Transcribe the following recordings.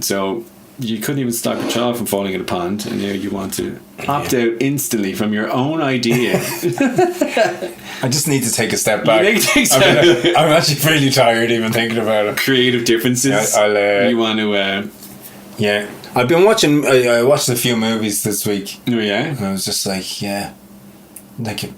So you couldn't even stop your child from falling in a pond, and now you want to opt out instantly from your own idea. I just need to take a step back. I'm actually really tired even thinking about it. Creative differences. You want to... yeah. I've been watching... I watched a few movies this week. Oh, yeah? And I was just like, yeah. Like,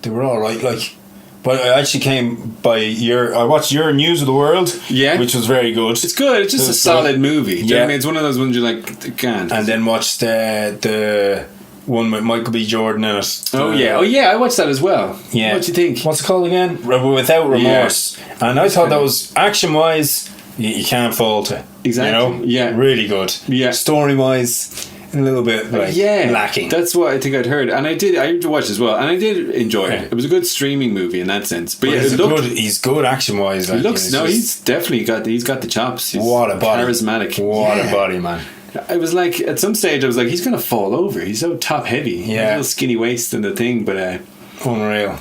they were alright, like... But I actually came by I watched your News of the World, which was very good. It's good. It's just a solid movie. Do you know what I mean? It's one of those ones you're like, can't. And then watched the one with Michael B. Jordan in it. Oh yeah, I watched that as well. Yeah. What do you think? What's it called again? Without Remorse. Yeah. And I thought that was action-wise, you can't fault it. Exactly. You know? Yeah. Really good. Yeah. Story-wise, a little bit lacking. That's what I think I'd heard, and I watched as well, and I did enjoy it. It was a good streaming movie in that sense. But he's good action wise. Like, he's definitely got the chops. He's what a body, charismatic. What a body, man. I was like, at some stage I was like, he's gonna fall over. He's so top heavy. Yeah, a little skinny waist and the thing, but unreal.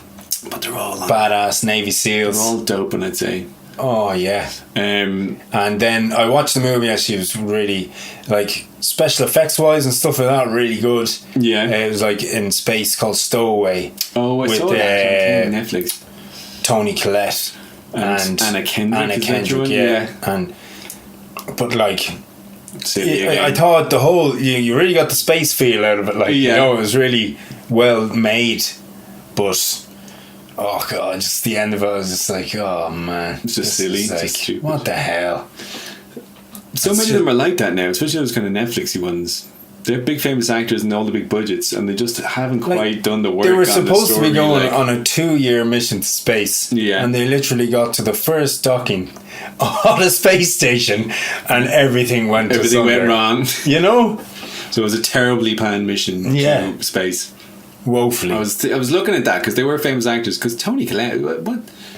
But they're all badass Navy SEALs. They're all dope, and I'd say. Oh yeah. And then I watched the movie. Actually, it was really like special effects wise and stuff like that. Really good. Yeah. It was like in space called Stowaway. Oh, I saw that on Netflix. Tony Collette and Anna Kendrick. Yeah. And but like, I thought the whole you really got the space feel out of it. Like you know, it was really well made, but. Oh god, just the end of it, I was just like, oh man. It's just silly. Like, just stupid. What the hell? So many of them are like that now, especially those kind of Netflixy ones. They're big famous actors and all the big budgets, and they just haven't quite done the work. They were supposed to be going like, on a 2-year mission to space, and they literally got to the first docking on a space station, and everything went wrong. You know? So it was a terribly planned mission to space. Woefully. I was looking at that because they were famous actors. Because Toni Collette,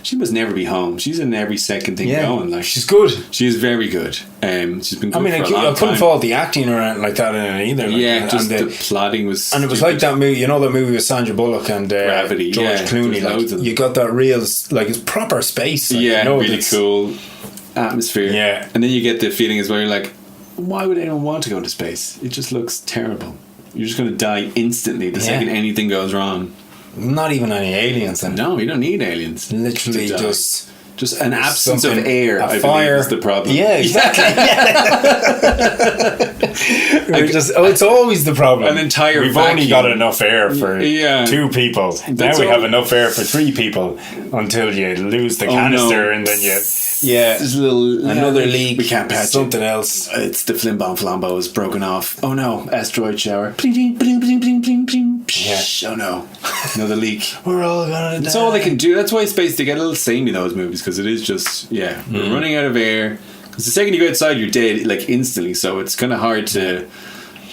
she must never be home. She's in every second thing going. Like she's good. She is very good. She's been good for a long time. I couldn't fault the acting or anything like that in it either. Like, just the plotting was. And it was like that movie. You know that movie with Sandra Bullock and Gravity, George Clooney. Like, you got that real, like it's proper space. Like, you know, really cool atmosphere. Yeah, and then you get the feeling as well. You're like, why would anyone want to go to space? It just looks terrible. You're just going to die instantly the second anything goes wrong. Not even any aliens then. No, you don't need aliens. Literally just an absence of air. A fire is the problem. Yeah, exactly. It's always the problem. An entire We've vacuum. Only got enough air for 2 people. Now we have enough air for 3 people until you lose the canister and then you... Yeah, there's another leak. We can't patch something else. It's the flambeau is broken off. Oh no, asteroid shower. Bling, bling, bling, bling, bling, bling. Yeah. Oh no, another leak. We're all gonna die. That's all they can do. That's why space, they get a little samey, those movies, because it is just we're running out of air. Because the second you go outside, you're dead like instantly. So it's kind of hard to.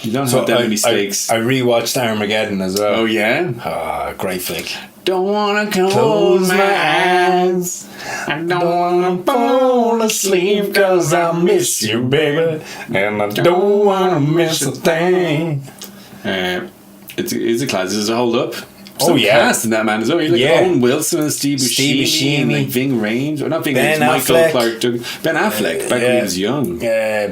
You don't have that many stakes. I rewatched Armageddon as well. Oh yeah, great flick. Don't wanna close my eyes. I don't wanna fall asleep 'cause I miss you, baby, and I don't wanna miss a thing. It's a class. Does it hold up? Cast in that man as well. Like Owen Wilson and Steve Buscemi and like Ving Rhames, or not Ving Rhames, Michael Clark, Ben Affleck back when he was young.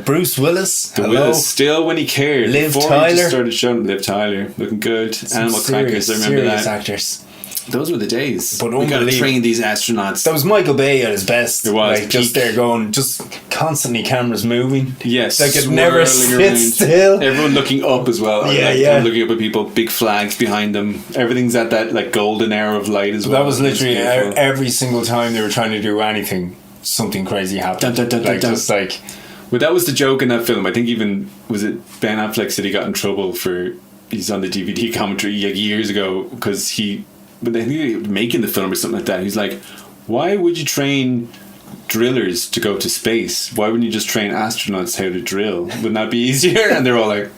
Bruce Willis. Willis still when he cared. Liv Before Tyler. He just started showing Liv Tyler looking good. Animal Crackers. I remember that. Actors. Those were the days. But we got to train these astronauts. That was Michael Bay at his best. It was. Like, just there going, just constantly cameras moving. Yes. They could never sit still. Everyone looking up as well. Looking up at people, big flags behind them. Everything's at that like golden hour of light as well. That was literally every single time they were trying to do anything, something crazy happened. But that was the joke in that film. I think even, was it Ben Affleck said he got in trouble for, he's on the DVD commentary years ago, because but I think they were making the film or something like that. He's like, why would you train drillers to go to space? Why wouldn't you just train astronauts how to drill? Wouldn't that be easier? And they're all like,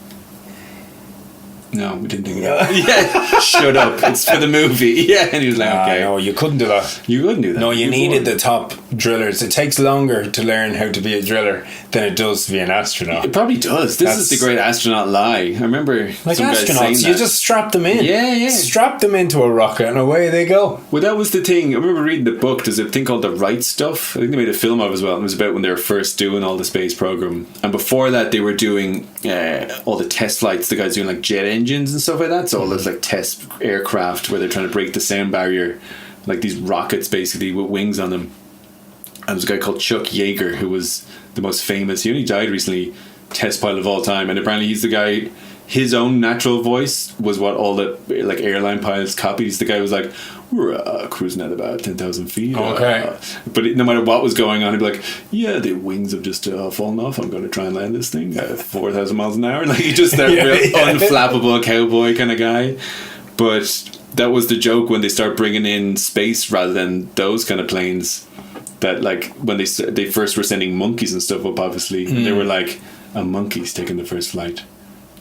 No, we didn't think of that. Yeah, shut up. It's for the movie. Yeah, and he was like, okay. No, you couldn't do that. You couldn't do that. No, you needed the top drillers. It takes longer to learn how to be a driller than it does to be an astronaut. It probably does. This is the great astronaut lie. I remember like some guys saying astronauts, that. you just strap them in. Yeah. Strap them into a rocket and away they go. Well, that was the thing. I remember reading the book. There's a thing called The Right Stuff. I think they made a film of it as well. It was about when they were first doing all the space program. And before that, they were doing all the test flights. The guys doing like jet engines and stuff like that. So all those like test aircraft where they're trying to break the sound barrier. Like these rockets basically with wings on them. And there's a guy called Chuck Yeager who was the most famous. He only died recently. Test pilot of all time. And apparently he's the guy... His own natural voice was what all the like airline pilots copied. He's the guy who was like, we're cruising at about 10,000 feet. Okay. But no matter what was going on, he'd be like, yeah, the wings have just fallen off. I'm going to try and land this thing at 4,000 miles an hour. Like, he's just that real unflappable cowboy kind of guy. But that was the joke when they start bringing in space rather than those kind of planes. That like when they first were sending monkeys and stuff up, obviously, they were like, a monkey's taking the first flight.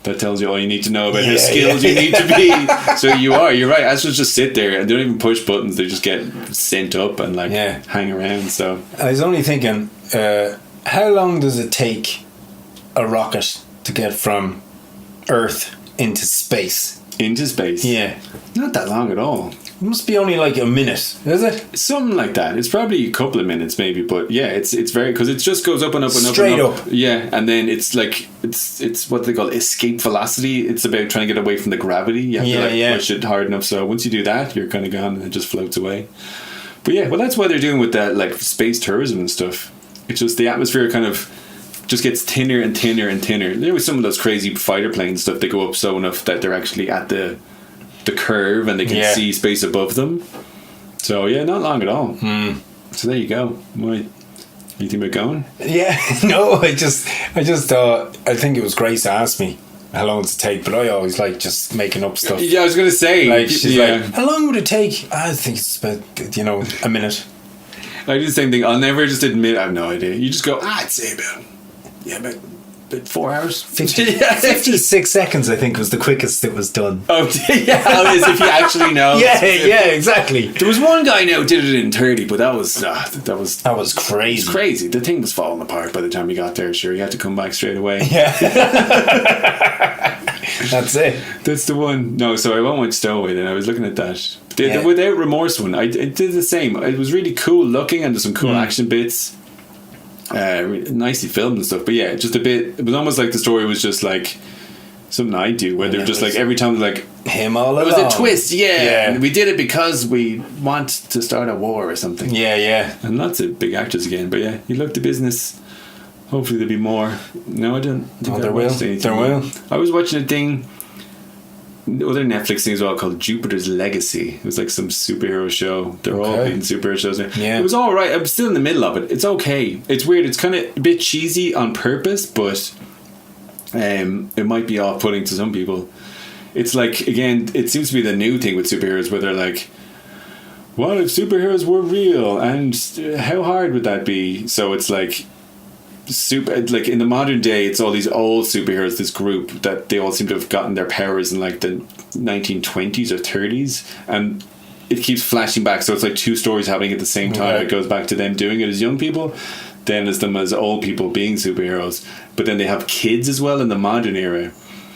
That tells you all you need to know about how skilled you need to be. So you're right. Astronauts just sit there and they don't even push buttons. They just get sent up and like hang around. So I was only thinking, how long does it take a rocket to get from Earth into space? Into space? Yeah. Not that long at all. It must be only like a minute, is it? Something like that. It's probably a couple of minutes maybe, but yeah, it's very, because it just goes up and up and up. Straight up. Yeah, and then it's like, it's what they call escape velocity. It's about trying to get away from the gravity. You have to push it hard enough, so once you do that, you're kind of gone and it just floats away. But yeah, well, that's what they're doing with that, like space tourism and stuff. It's just the atmosphere kind of just gets thinner and thinner and thinner. There was some of those crazy fighter planes stuff. They go up so enough that they're actually at the curve and they can see space above them. So yeah, not long at all. So there you go. You think about going? Yeah. No, I just thought, I think it was Grace asked me how long does it take, but I always like just making up stuff. Yeah, I was gonna say, like she's like, how long would it take? I think it's about a minute. I do the same thing. I'll never just admit I have no idea. You just go, I'd say about 4 hours. 56 seconds, I think, was the quickest it was done. Oh, yeah, as if you actually know. Yeah, exactly. There was one guy now who did it in 30, but that was crazy. It was crazy. The thing was falling apart by the time he got there. Sure, he had to come back straight away. Yeah. That's it. That's the one. No, so I went with Stowaway then. I was looking at that. The Without Remorse one, I did the same. It was really cool looking and there's some cool action bits. Nicely filmed and stuff, but yeah, just a bit. It was almost like the story was just like something I do, where they're just like every time like him all along. It was a twist, and we did it because we want to start a war or something. Yeah. And lots of big actors again, but yeah, you look the business. Hopefully there'll be more. No, I don't think there will. There will. I was watching a thing, the other Netflix thing as well, called Jupiter's Legacy. It was like some superhero show. They're all being superhero shows now. Yeah. It was all right. I'm still in the middle of it. It's okay. It's weird. It's kind of a bit cheesy on purpose, but it might be off-putting to some people. It's like, again, it seems to be the new thing with superheroes where they're like, what if superheroes were real? And how hard would that be? So it's like, like in the modern day, it's all these old superheroes, this group that they all seem to have gotten their powers in like the 1920s or 30s, and it keeps flashing back, so it's like two stories happening at the same time. It goes back to them doing it as young people, then as them as old people being superheroes, but then they have kids as well in the modern era.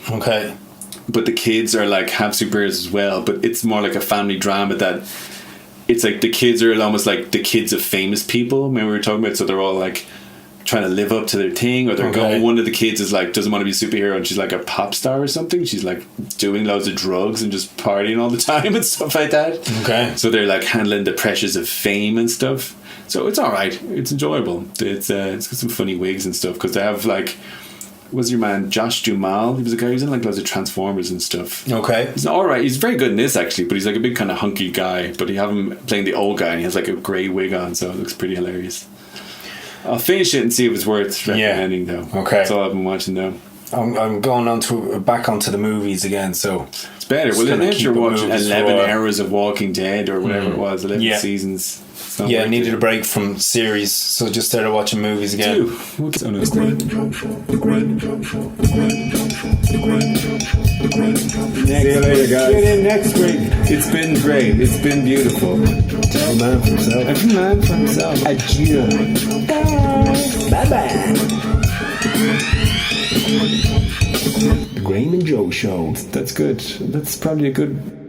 But the kids are like have superheroes as well, but it's more like a family drama that it's like the kids are almost like the kids of famous people. Remember we were talking about, so they're all like trying to live up to their thing, or they're going, one of the kids is like doesn't want to be a superhero and she's like a pop star or something. She's like doing loads of drugs and just partying all the time and stuff like that. So they're like handling the pressures of fame and stuff. So it's alright, it's enjoyable. It's got some funny wigs and stuff, because they have like, what's your man Josh Duhamel? He was a guy who's in like loads of Transformers and stuff. He's alright. He's very good in this actually, but he's like a big kind of hunky guy, but you have him playing the old guy and he has like a grey wig on, so it looks pretty hilarious. I'll finish it and see if it's worth recommending though. That's all I've been watching though. I'm going on back onto the movies again, so it's better. Well, then you're watching 11 hours of Walking Dead or whatever it was, 11 seasons. I needed a break from series, so just started watching movies again. See you later, guys. Get in next week. It's been great. It's been beautiful. Tell man for himself. Every man for himself. Adieu. Bye bye. The Graham and Joe Show. That's good. That's probably a good